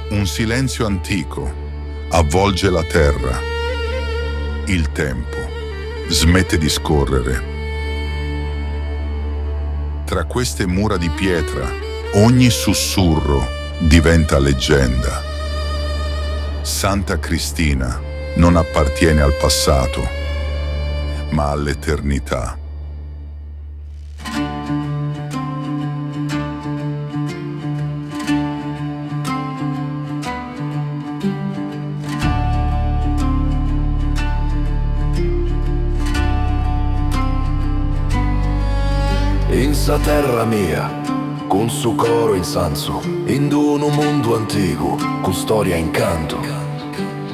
Un silenzio antico avvolge la terra. Il tempo smette di scorrere. Tra queste mura di pietra, ogni sussurro diventa leggenda. Santa Cristina non appartiene al passato, ma all'eternità. In sa terra mia, con su coro insanso, in un mondo antico, con storia e incanto.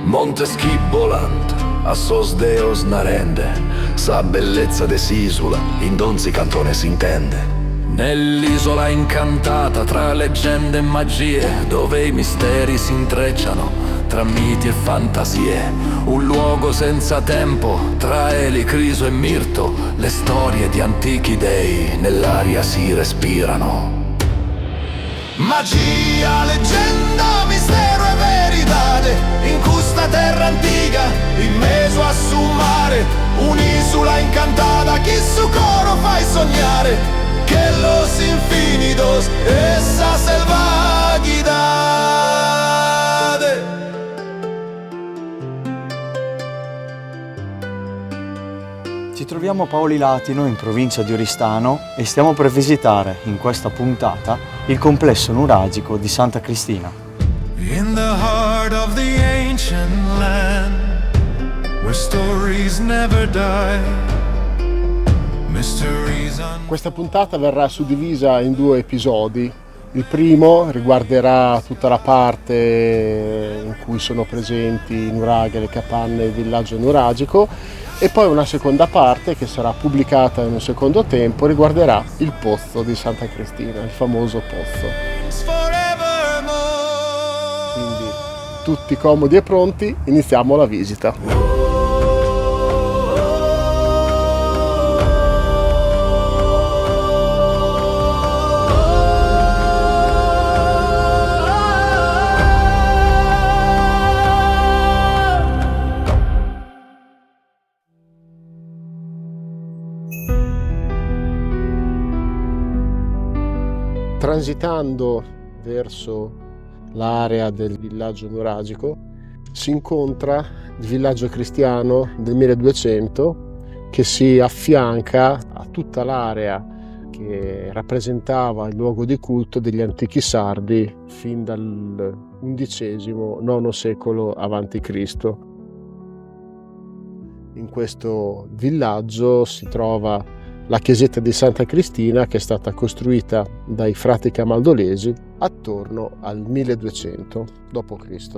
Monte schibolant, a sos deos narende, sa bellezza de s'isola, in donzi cantone si intende. Nell'isola incantata tra leggende e magie, dove i misteri si intrecciano tra miti e fantasie. Un luogo senza tempo, tra elicriso e mirto, le storie di antichi dei nell'aria si respirano. Magia, leggenda, mistero e veritade, in questa terra antica, in mezzo a su mare, un'isola incantata che su coro fai sognare, che los infinitos essa selvaghidade. Ci troviamo a Paoli Latino, in provincia di Oristano, e stiamo per visitare in questa puntata il complesso nuragico di Santa Cristina. In the heart of the ancient land, where stories never die, mysteries Questa puntata verrà suddivisa in 2 episodi. Il primo riguarderà tutta la parte in cui sono presenti i nuraghi, le capanne e il villaggio nuragico, e poi una seconda parte che sarà pubblicata in un secondo tempo riguarderà il pozzo di Santa Cristina, il famoso pozzo. Quindi tutti comodi e pronti, iniziamo la visita. Transitando verso l'area del villaggio nuragico si incontra il villaggio cristiano del 1200 che si affianca a tutta l'area che rappresentava il luogo di culto degli antichi sardi fin dal XI-IX secolo a.C. In questo villaggio si trova la chiesetta di Santa Cristina, che è stata costruita dai frati camaldolesi attorno al 1200 d.C.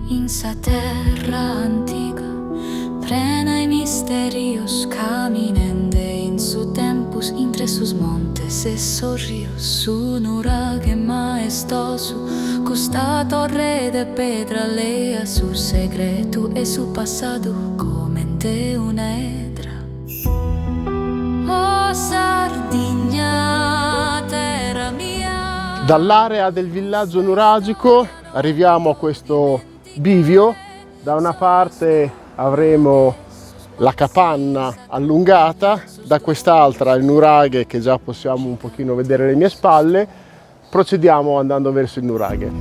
In sa terra antica, plena y misterios, caminende in su tempus intre sus montes e sorrios, su nuraghe maestoso, custa torre de pedra lea su segreto e su passato come de una edra. Oh Sardigna, terra mia. Dall'area del villaggio nuragico arriviamo a questo bivio. Da una parte avremo la capanna allungata, da quest'altra il nuraghe che già possiamo un pochino vedere alle mie spalle. Procediamo andando verso il nuraghe.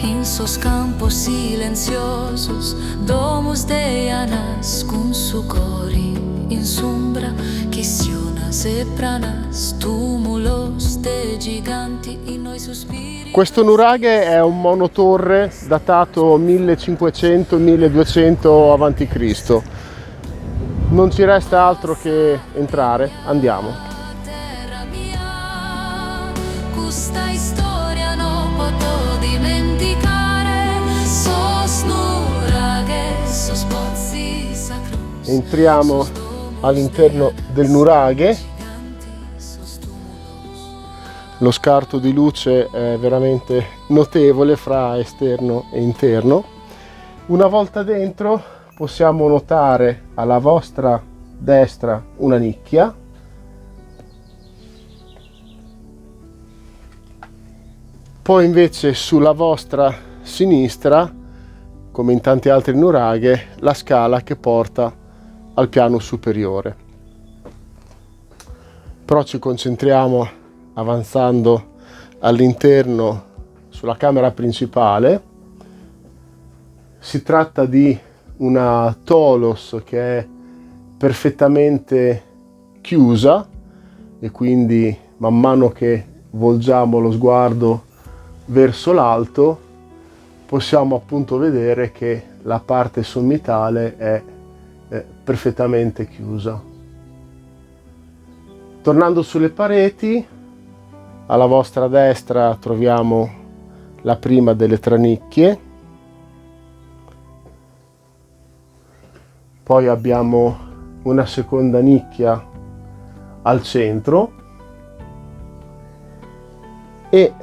In sos campos silenciosos, domus de anas, con su cori in sombra, chisionas e pranas, tumulos de giganti in noi sospiri. Questo nuraghe è un monotorre datato 1500-1200 a.C. Non ci resta altro che entrare, andiamo. Terra mia, questa storia non posso dimenticare, sos nuraghe, sos pozzi sacros. Entriamo all'interno del nuraghe. Lo scarto di luce è veramente notevole fra esterno e interno. Una volta dentro possiamo notare alla vostra destra una nicchia, poi invece sulla vostra sinistra, come in tanti altri nuraghe, la scala che porta al piano superiore. Però ci concentriamo, avanzando all'interno, sulla camera principale. Si tratta di una Tholos che è perfettamente chiusa e quindi man mano che volgiamo lo sguardo verso l'alto possiamo appunto vedere che la parte sommitale è perfettamente chiusa. Tornando sulle pareti, alla vostra destra troviamo la prima delle 3 nicchie, poi abbiamo una seconda nicchia al centro e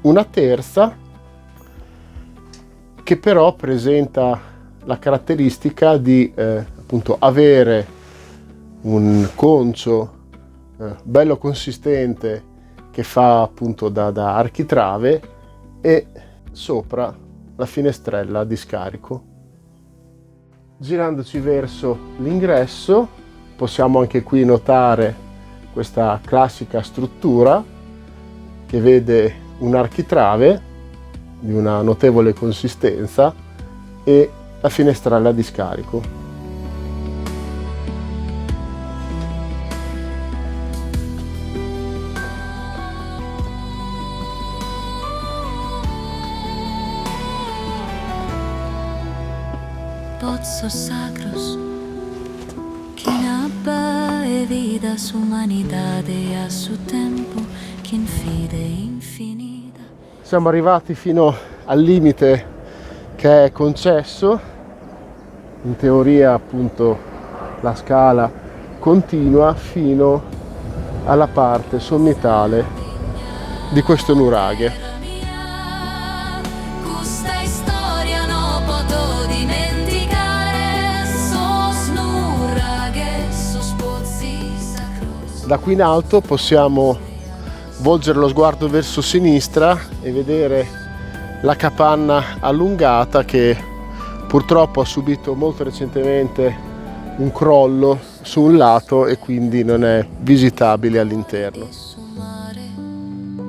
una terza che però presenta la caratteristica di appunto avere un concio bello consistente che fa appunto da architrave e sopra la finestrella di scarico. Girandoci verso l'ingresso possiamo anche qui notare questa classica struttura che vede un architrave di una notevole consistenza e la finestrella di scarico. Pozos sacros, quien habla e vida su humanidade a su tempo, quien fide infinita. Siamo arrivati fino al limite che è concesso. In teoria appunto la scala continua fino alla parte sommitale di questo nuraghe. Da qui in alto possiamo volgere lo sguardo verso sinistra e vedere la capanna allungata che purtroppo ha subito molto recentemente un crollo su un lato e quindi non è visitabile all'interno.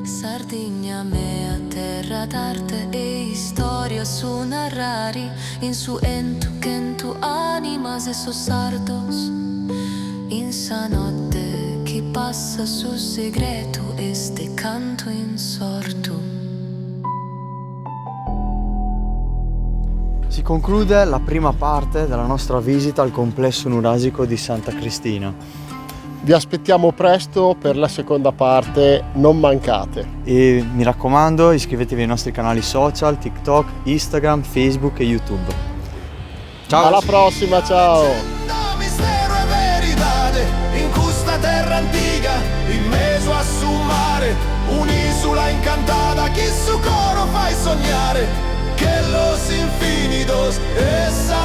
Sardigna mea terra d'arte e storia su narrari in su entu kentu animas e so sardos in sa notte chi passa su segreto este canto insorto. Si conclude la prima parte della nostra visita al complesso nuragico di Santa Cristina. Vi aspettiamo presto per la seconda parte, non mancate. E mi raccomando, iscrivetevi ai nostri canali social, TikTok, Instagram, Facebook e YouTube. Ciao! Alla prossima, ciao! Terra antica, in mezzo a su mare, un'isola incantata che su coro fai sognare, che los infinitos esa